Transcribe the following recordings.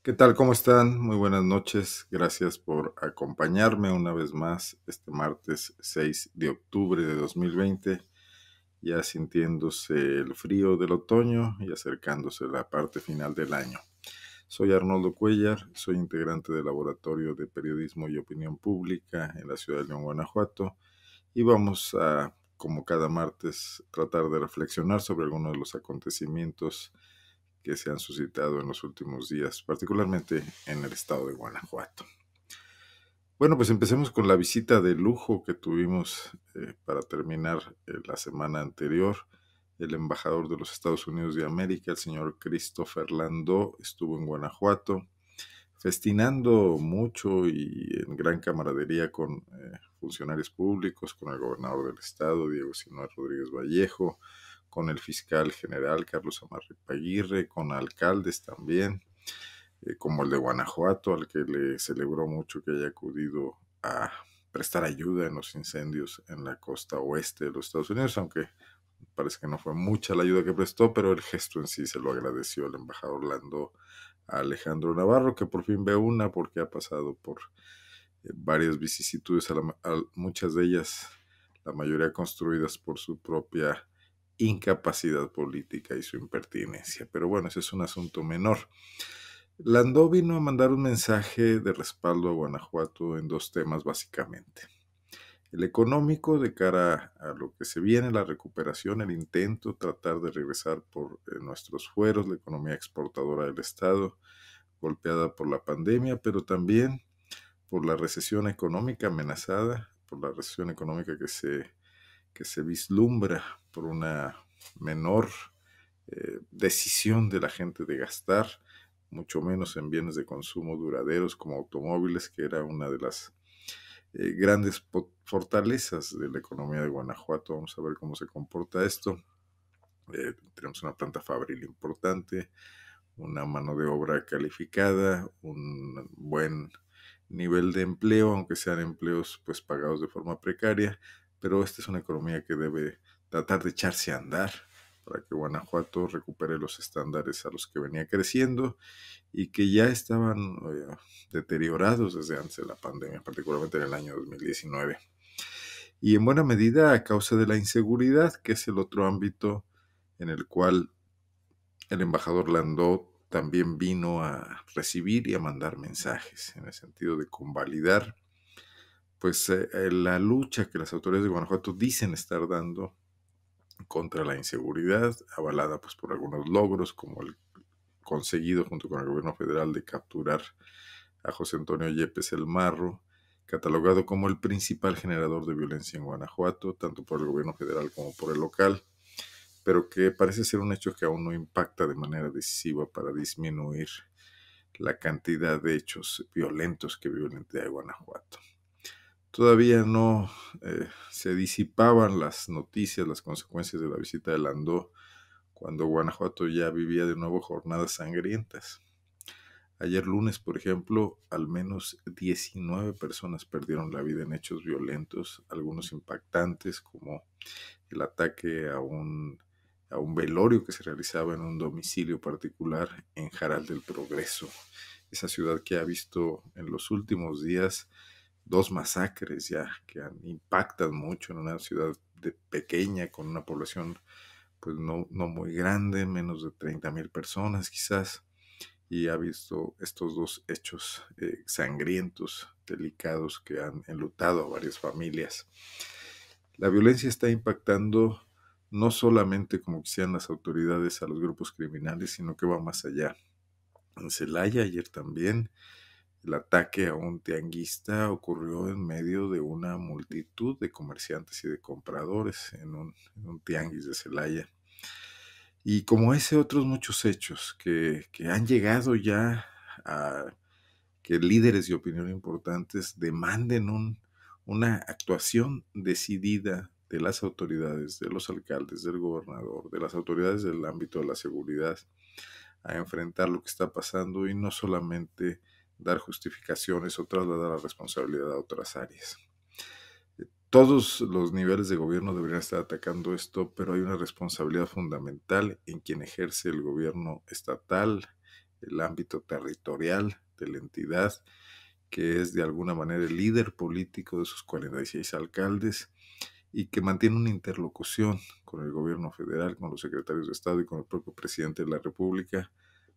¿Qué tal? ¿Cómo están? Muy buenas noches. Gracias por acompañarme una vez más este martes 6 de octubre de 2020, ya sintiéndose el frío del otoño y acercándose la parte final del año. Soy Arnoldo Cuellar, soy integrante del Laboratorio de Periodismo y Opinión Pública en la ciudad de León, Guanajuato, y vamos a, como cada martes, tratar de reflexionar sobre algunos de los acontecimientos que se han suscitado en los últimos días, particularmente en el estado de Guanajuato. Bueno, pues empecemos con la visita de lujo que tuvimos para terminar la semana anterior. El embajador de los Estados Unidos de América, el señor Christopher Landó, estuvo en Guanajuato festinando mucho y en gran camaradería con funcionarios públicos, con el gobernador del estado, Diego Sinue Rodríguez Vallejo, con el fiscal general Carlos Amarripa Aguirre, con alcaldes también, como el de Guanajuato, al que le celebró mucho que haya acudido a prestar ayuda en los incendios en la costa oeste de los Estados Unidos, aunque parece que no fue mucha la ayuda que prestó, pero el gesto en sí se lo agradeció el embajador Landó a Alejandro Navarro, que por fin ve una porque ha pasado por varias vicisitudes, muchas de ellas, la mayoría construidas por su propia incapacidad política y su impertinencia. Pero bueno, ese es un asunto menor. Landó vino a mandar un mensaje de respaldo a Guanajuato en dos temas básicamente. El económico de cara a lo que se viene, la recuperación, el intento, tratar de regresar por nuestros fueros, la economía exportadora del Estado, golpeada por la pandemia, pero también por la recesión económica amenazada, por la recesión económica que se vislumbra, por una menor decisión de la gente de gastar, mucho menos en bienes de consumo duraderos como automóviles, que era una de las grandes fortalezas de la economía de Guanajuato. Vamos a ver cómo se comporta esto. Tenemos una planta fabril importante, una mano de obra calificada, un buen nivel de empleo, aunque sean empleos pues pagados de forma precaria, pero esta es una economía que debe tratar de echarse a andar para que Guanajuato recupere los estándares a los que venía creciendo y que ya estaban deteriorados desde antes de la pandemia, particularmente en el año 2019. Y en buena medida a causa de la inseguridad, que es el otro ámbito en el cual el embajador Landó también vino a recibir y a mandar mensajes, en el sentido de convalidar pues la lucha que las autoridades de Guanajuato dicen estar dando contra la inseguridad, avalada pues por algunos logros como el conseguido junto con el gobierno federal de capturar a José Antonio Yepes el Marro, catalogado como el principal generador de violencia en Guanajuato, tanto por el gobierno federal como por el local, pero que parece ser un hecho que aún no impacta de manera decisiva para disminuir la cantidad de hechos violentos que viven en de Guanajuato. Todavía no se disipaban las noticias, las consecuencias de la visita de Landó, cuando Guanajuato ya vivía de nuevo jornadas sangrientas. Ayer lunes, por ejemplo, al menos 19 personas perdieron la vida en hechos violentos, algunos impactantes, como el ataque a un velorio que se realizaba en un domicilio particular en Jaral del Progreso, esa ciudad que ha visto en los últimos días dos masacres ya que impactan mucho en una ciudad pequeña con una población pues no muy grande, menos de 30,000 personas quizás, y ha visto estos dos hechos sangrientos, delicados, que han enlutado a varias familias. La violencia está impactando no solamente, como quisieran las autoridades, a los grupos criminales, sino que va más allá. En Celaya ayer también el ataque a un tianguista ocurrió en medio de una multitud de comerciantes y de compradores en un tianguis de Celaya. Y como ese, otros muchos hechos que han llegado ya a que líderes de opinión importantes demanden una actuación decidida de las autoridades, de los alcaldes, del gobernador, de las autoridades del ámbito de la seguridad, a enfrentar lo que está pasando y no solamente dar justificaciones o trasladar la responsabilidad a otras áreas. Todos los niveles de gobierno deberían estar atacando esto, pero hay una responsabilidad fundamental en quien ejerce el gobierno estatal, el ámbito territorial de la entidad, que es de alguna manera el líder político de sus 46 alcaldes y que mantiene una interlocución con el gobierno federal, con los secretarios de Estado y con el propio presidente de la República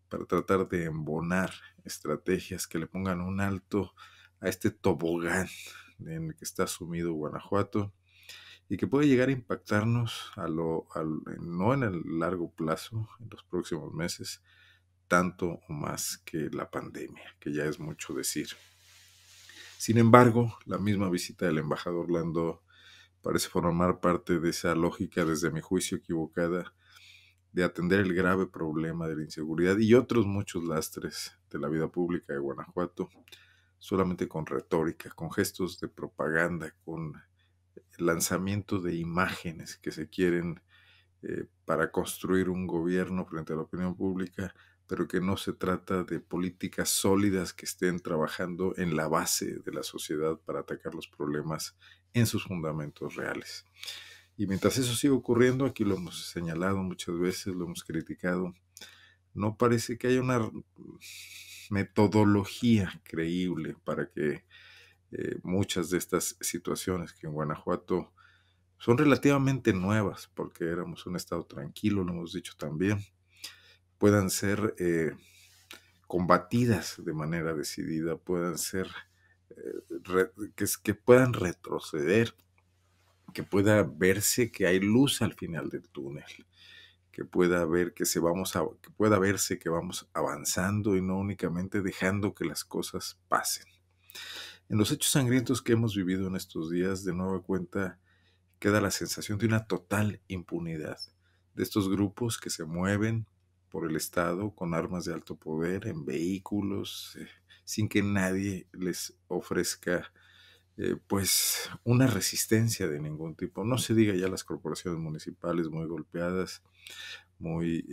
para tratar de embonar estrategias que le pongan un alto a este tobogán en el que está sumido Guanajuato y que puede llegar a impactarnos no en el largo plazo, en los próximos meses, tanto o más que la pandemia, que ya es mucho decir. Sin embargo, la misma visita del embajador Landó parece formar parte de esa lógica, desde mi juicio equivocada, de atender el grave problema de la inseguridad y otros muchos lastres de la vida pública de Guanajuato, solamente con retórica, con gestos de propaganda, con el lanzamiento de imágenes que se quieren para construir un gobierno frente a la opinión pública, pero que no se trata de políticas sólidas que estén trabajando en la base de la sociedad para atacar los problemas en sus fundamentos reales. Y mientras eso sigue ocurriendo, aquí lo hemos señalado muchas veces, lo hemos criticado, no parece que haya una metodología creíble para que muchas de estas situaciones que en Guanajuato son relativamente nuevas, porque éramos un estado tranquilo, lo hemos dicho también, puedan ser combatidas de manera decidida, puedan ser, que puedan retroceder, que pueda verse que hay luz al final del túnel, que pueda que pueda verse que vamos avanzando y no únicamente dejando que las cosas pasen. En los hechos sangrientos que hemos vivido en estos días, de nueva cuenta, queda la sensación de una total impunidad de estos grupos que se mueven por el Estado con armas de alto poder, en vehículos, sin que nadie les ofrezca pues una resistencia de ningún tipo. No se diga ya las corporaciones municipales muy golpeadas, muy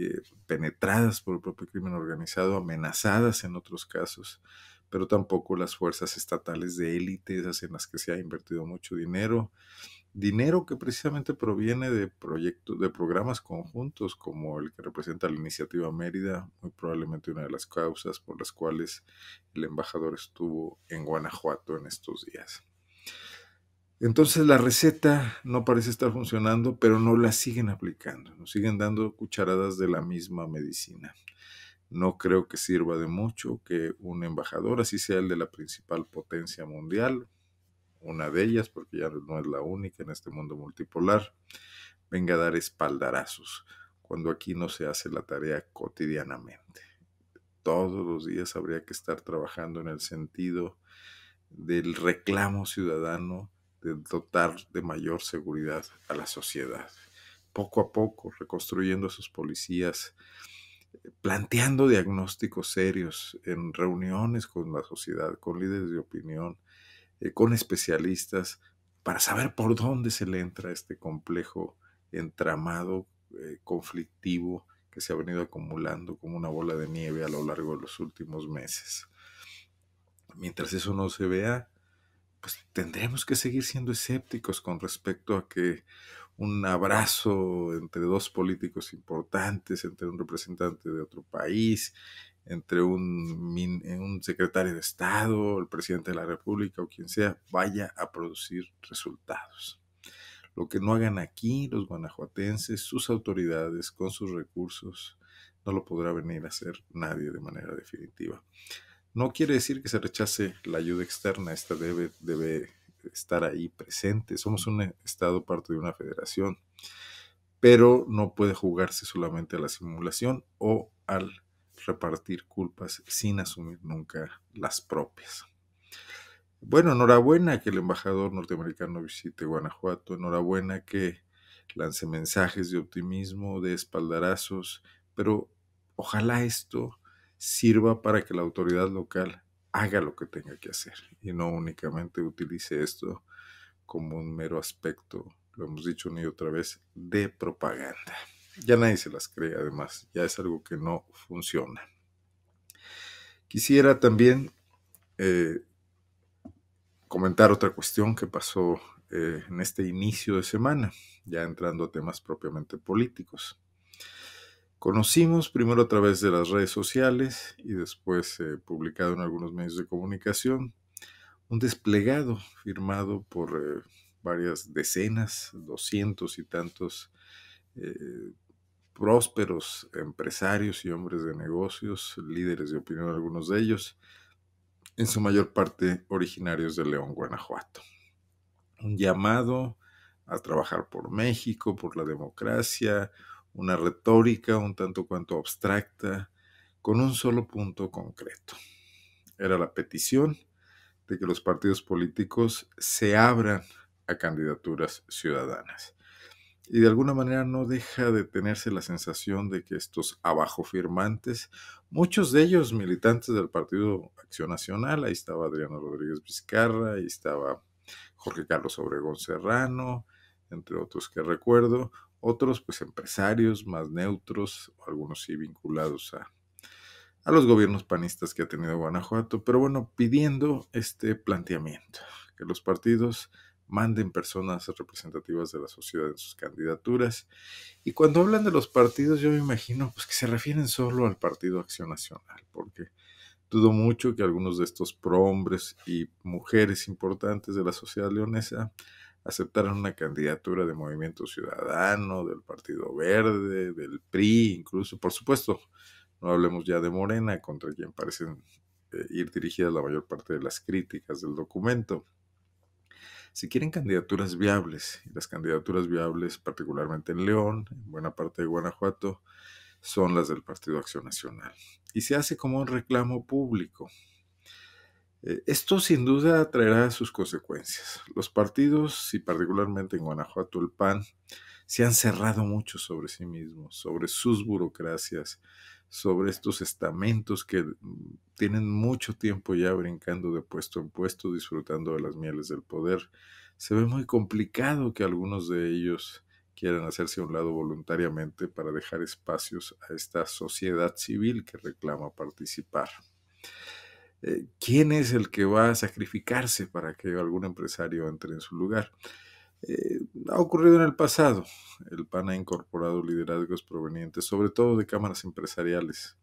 penetradas por el propio crimen organizado, amenazadas en otros casos, pero tampoco las fuerzas estatales de élite, esas en las que se ha invertido mucho dinero que precisamente proviene de proyectos, de programas conjuntos como el que representa la Iniciativa Mérida, muy probablemente una de las causas por las cuales el embajador estuvo en Guanajuato en estos días. Entonces la receta no parece estar funcionando, pero no la siguen aplicando, nos siguen dando cucharadas de la misma medicina. No creo que sirva de mucho que un embajador, así sea el de la principal potencia mundial, una de ellas, porque ya no es la única en este mundo multipolar, venga a dar espaldarazos, cuando aquí no se hace la tarea cotidianamente. Todos los días habría que estar trabajando en el sentido del reclamo ciudadano, de dotar de mayor seguridad a la sociedad. Poco a poco, reconstruyendo a sus policías, planteando diagnósticos serios en reuniones con la sociedad, con líderes de opinión, con especialistas, para saber por dónde se le entra a este complejo entramado, conflictivo, que se ha venido acumulando como una bola de nieve a lo largo de los últimos meses. Mientras eso no se vea, pues tendremos que seguir siendo escépticos con respecto a que un abrazo entre dos políticos importantes, entre un representante de otro país, entre un secretario de Estado, el presidente de la República o quien sea, vaya a producir resultados. Lo que no hagan aquí los guanajuatenses, sus autoridades, con sus recursos, no lo podrá venir a hacer nadie de manera definitiva. No quiere decir que se rechace la ayuda externa, esta debe estar ahí presente. Somos un estado, parte de una federación, pero no puede jugarse solamente a la simulación o al repartir culpas sin asumir nunca las propias. Bueno, enhorabuena que el embajador norteamericano visite Guanajuato, enhorabuena que lance mensajes de optimismo, de espaldarazos, pero ojalá esto sirva para que la autoridad local haga lo que tenga que hacer y no únicamente utilice esto como un mero aspecto, lo hemos dicho una y otra vez, de propaganda. Ya nadie se las cree, además, ya es algo que no funciona. Quisiera también comentar otra cuestión que pasó en este inicio de semana, ya entrando a temas propiamente políticos. Conocimos primero a través de las redes sociales y después publicado en algunos medios de comunicación un desplegado firmado por varias decenas, 200 y tantos eh, prósperos empresarios y hombres de negocios, líderes de opinión algunos de ellos, en su mayor parte originarios de León, Guanajuato. Un llamado a trabajar por México, por la democracia, una retórica un tanto cuanto abstracta, con un solo punto concreto. Era la petición de que los partidos políticos se abran a candidaturas ciudadanas. Y de alguna manera no deja de tenerse la sensación de que estos abajo firmantes, muchos de ellos militantes del Partido Acción Nacional, ahí estaba Adriano Rodríguez Vizcarra, ahí estaba Jorge Carlos Obregón Serrano, entre otros que recuerdo, otros pues empresarios más neutros, algunos sí vinculados a los gobiernos panistas que ha tenido Guanajuato, pero bueno, pidiendo este planteamiento, que los partidos manden personas representativas de la sociedad en sus candidaturas. Y cuando hablan de los partidos, yo me imagino pues, que se refieren solo al Partido Acción Nacional, porque dudo mucho que algunos de estos prohombres y mujeres importantes de la sociedad leonesa aceptaran una candidatura de Movimiento Ciudadano, del Partido Verde, del PRI, incluso, por supuesto, no hablemos ya de Morena, contra quien parecen ir dirigidas la mayor parte de las críticas del documento. Si quieren candidaturas viables, y las candidaturas viables, particularmente en León, en buena parte de Guanajuato, son las del Partido Acción Nacional. Y se hace como un reclamo público. Esto sin duda traerá sus consecuencias. Los partidos, y particularmente en Guanajuato el PAN, se han cerrado mucho sobre sí mismos, sobre sus burocracias, sobre estos estamentos que tienen mucho tiempo ya brincando de puesto en puesto, disfrutando de las mieles del poder. Se ve muy complicado que algunos de ellos quieran hacerse a un lado voluntariamente para dejar espacios a esta sociedad civil que reclama participar. ¿Quién es el que va a sacrificarse para que algún empresario entre en su lugar? Ha ocurrido en el pasado. El PAN ha incorporado liderazgos provenientes, sobre todo de cámaras empresariales.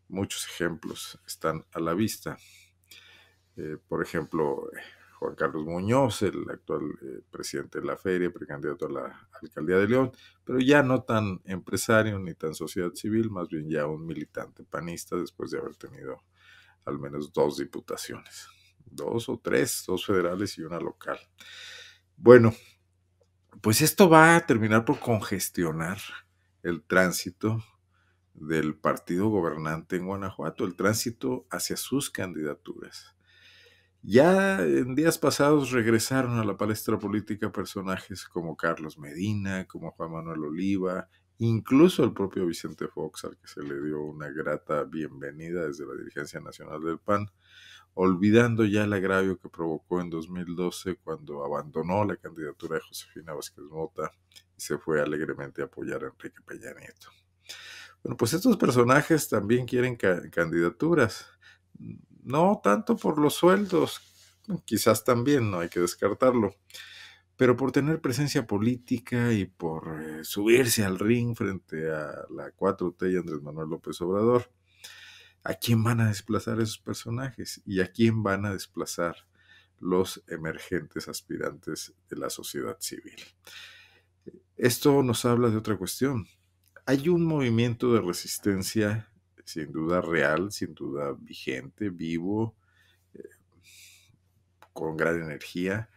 Muchos ejemplos están a la vista. Por ejemplo, Juan Carlos Muñoz, el actual presidente de la feria, precandidato a la alcaldía de León, pero ya no tan empresario ni tan sociedad civil, más bien ya un militante panista después de haber tenido al menos 2 diputaciones, 2 o 3, 2 federales y una local. Bueno, pues esto va a terminar por congestionar el tránsito del partido gobernante en Guanajuato, el tránsito hacia sus candidaturas. Ya en días pasados regresaron a la palestra política personajes como Carlos Medina, como Juan Manuel Oliva, incluso el propio Vicente Fox, al que se le dio una grata bienvenida desde la dirigencia nacional del PAN, olvidando ya el agravio que provocó en 2012 cuando abandonó la candidatura de Josefina Vázquez Mota y se fue alegremente a apoyar a Enrique Peña Nieto. Bueno, pues estos personajes también quieren candidaturas, no tanto por los sueldos, quizás también, no hay que descartarlo, pero por tener presencia política y por subirse al ring frente a la 4T y Andrés Manuel López Obrador. ¿A quién van a desplazar esos personajes? ¿Y a quién van a desplazar los emergentes aspirantes de la sociedad civil? Esto nos habla de otra cuestión. Hay un movimiento de resistencia sin duda real, sin duda vigente, vivo, con gran energía,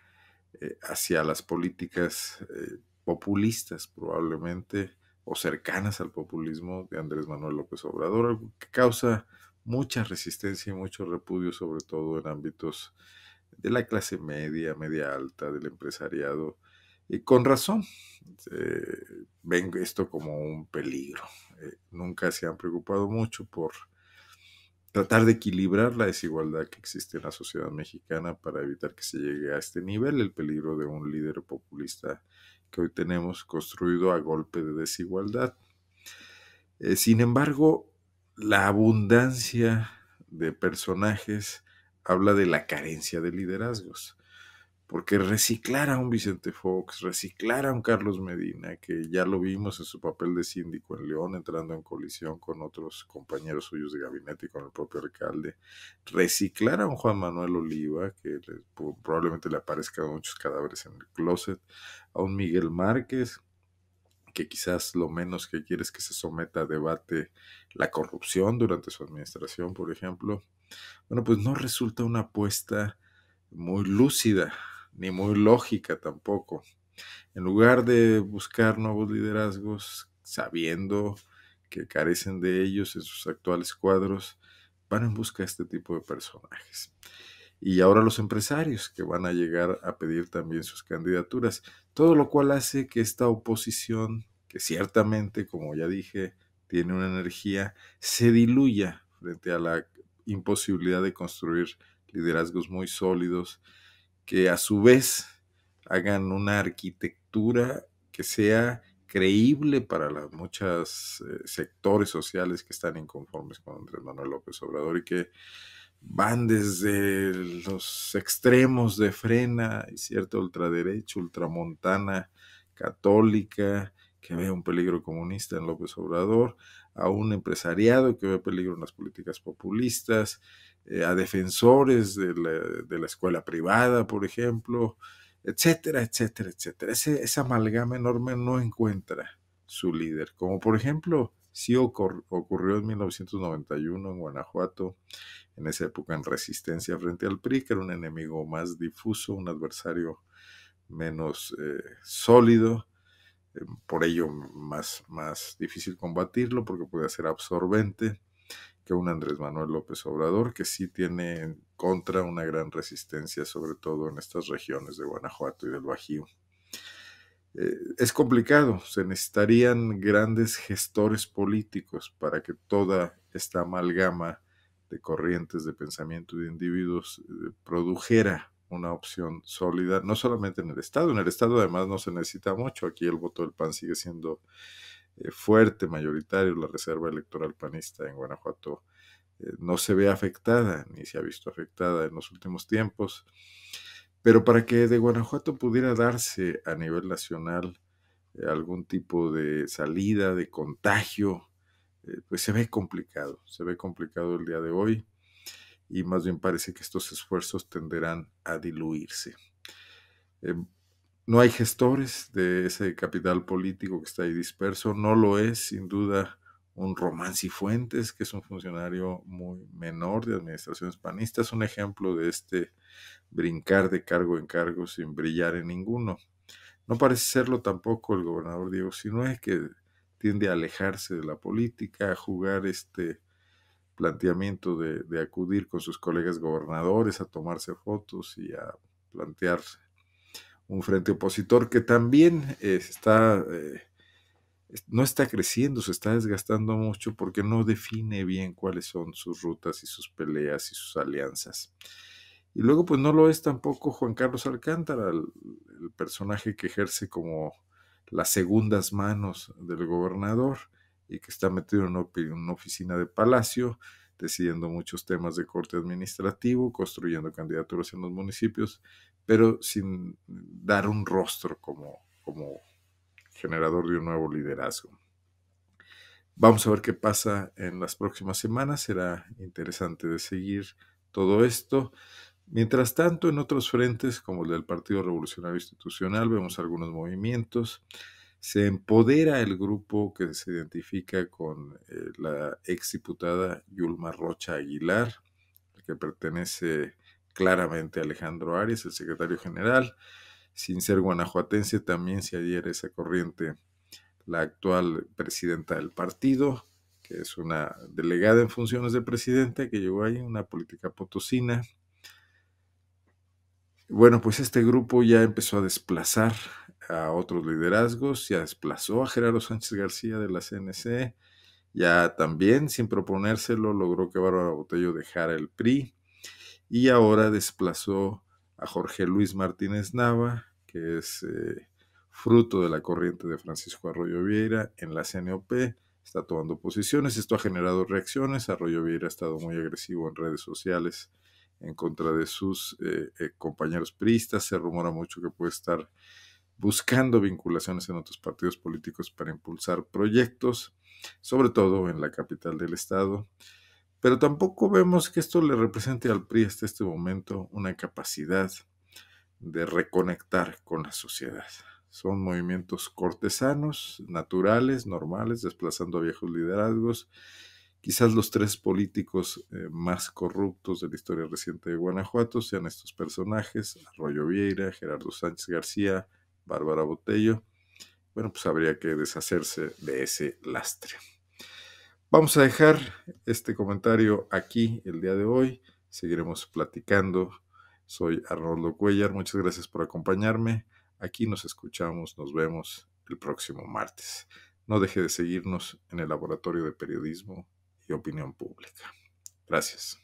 hacia las políticas populistas probablemente, o cercanas al populismo de Andrés Manuel López Obrador, algo que causa mucha resistencia y mucho repudio, sobre todo en ámbitos de la clase media, media alta, del empresariado, y con razón. Ven esto como un peligro. Nunca se han preocupado mucho por tratar de equilibrar la desigualdad que existe en la sociedad mexicana para evitar que se llegue a este nivel, el peligro de un líder populista que hoy tenemos construido a golpe de desigualdad. Sin embargo, la abundancia de personajes habla de la carencia de liderazgos. porque reciclar a un Vicente Fox, reciclar a un Carlos Medina, que ya lo vimos en su papel de síndico en León, entrando en colisión con otros compañeros suyos de gabinete y con el propio alcalde, reciclar a un Juan Manuel Oliva, que probablemente le aparezcan muchos cadáveres en el closet, a un Miguel Márquez, que quizás lo menos que quiere es que se someta a debate la corrupción durante su administración, por ejemplo. Bueno, pues no resulta una apuesta muy lúcida, ni muy lógica tampoco. En lugar de buscar nuevos liderazgos, sabiendo que carecen de ellos en sus actuales cuadros, van en busca de este tipo de personajes. Y ahora los empresarios que van a llegar a pedir también sus candidaturas, todo lo cual hace que esta oposición, que ciertamente, como ya dije, tiene una energía, se diluya frente a la imposibilidad de construir liderazgos muy sólidos que a su vez hagan una arquitectura que sea creíble para los muchos sectores sociales que están inconformes con Andrés Manuel López Obrador y que van desde los extremos de Frena y cierta ultraderecha, ultramontana, católica, que ve un peligro comunista en López Obrador, a un empresariado que ve peligro en las políticas populistas, a defensores de la escuela privada, por ejemplo, etcétera, etcétera, etcétera. Esa amalgama enorme no encuentra su líder, como por ejemplo sí ocurrió en 1991 en Guanajuato, en esa época en resistencia frente al PRI, que era un enemigo más difuso, un adversario menos sólido, por ello más difícil combatirlo, porque puede ser absorbente que un Andrés Manuel López Obrador, que sí tiene en contra una gran resistencia, sobre todo en estas regiones de Guanajuato y del Bajío. Es complicado, se necesitarían grandes gestores políticos para que toda esta amalgama de corrientes de pensamiento y de individuos produjera una opción sólida, no solamente en el Estado además no se necesita mucho, aquí el voto del PAN sigue siendo fuerte, mayoritario, la reserva electoral panista en Guanajuato no se ve afectada, ni se ha visto afectada en los últimos tiempos. Pero para que de Guanajuato pudiera darse a nivel nacional algún tipo de salida, de contagio, pues se ve complicado el día de hoy y más bien parece que estos esfuerzos tenderán a diluirse. Eh, no hay gestores de ese capital político que está ahí disperso, no lo es sin duda un Román Cifuentes, que es un funcionario muy menor de administraciones panistas, un ejemplo de este brincar de cargo en cargo sin brillar en ninguno. No parece serlo tampoco el gobernador Diego Sinue, que tiende a alejarse de la política, a jugar este planteamiento de acudir con sus colegas gobernadores a tomarse fotos y a plantear un frente opositor que también no está creciendo, se está desgastando mucho porque no define bien cuáles son sus rutas y sus peleas y sus alianzas. Y luego pues no lo es tampoco Juan Carlos Alcántara, el personaje que ejerce como las segundas manos del gobernador y que está metido en una oficina de palacio, decidiendo muchos temas de corte administrativo, construyendo candidaturas en los municipios, pero sin dar un rostro como generador de un nuevo liderazgo. Vamos a ver qué pasa en las próximas semanas, será interesante de seguir todo esto. Mientras tanto, en otros frentes, como el del Partido Revolucionario Institucional, vemos algunos movimientos. Se empodera el grupo que se identifica con la exdiputada Yulma Rocha Aguilar, que pertenece claramente a Alejandro Arias, el secretario general. Sin ser guanajuatense, también se adhiere a esa corriente la actual presidenta del partido, que es una delegada en funciones de presidenta que llegó ahí, una política potosina. Bueno, pues este grupo ya empezó a desplazar a otros liderazgos, ya desplazó a Gerardo Sánchez García de la CNC, ya también sin proponérselo logró que Bárbara Botello dejara el PRI y ahora desplazó a Jorge Luis Martínez Nava, que es fruto de la corriente de Francisco Arroyo Vieira en la CNOP, está tomando posiciones, esto ha generado reacciones, Arroyo Vieira ha estado muy agresivo en redes sociales en contra de sus compañeros priistas. Se rumora mucho que puede estar buscando vinculaciones en otros partidos políticos para impulsar proyectos, sobre todo en la capital del estado. Pero tampoco vemos que esto le represente al PRI hasta este momento una capacidad de reconectar con la sociedad. Son movimientos cortesanos, naturales, normales, desplazando a viejos liderazgos. Quizás los tres políticos más corruptos de la historia reciente de Guanajuato sean estos personajes: Arroyo Vieira, Gerardo Sánchez García, Bárbara Botello. Bueno, pues habría que deshacerse de ese lastre. Vamos a dejar este comentario aquí el día de hoy. Seguiremos platicando. Soy Arnoldo Cuellar. Muchas gracias por acompañarme. Aquí nos escuchamos, nos vemos el próximo martes. No deje de seguirnos en el Laboratorio de Periodismo y Opinión Pública. Gracias.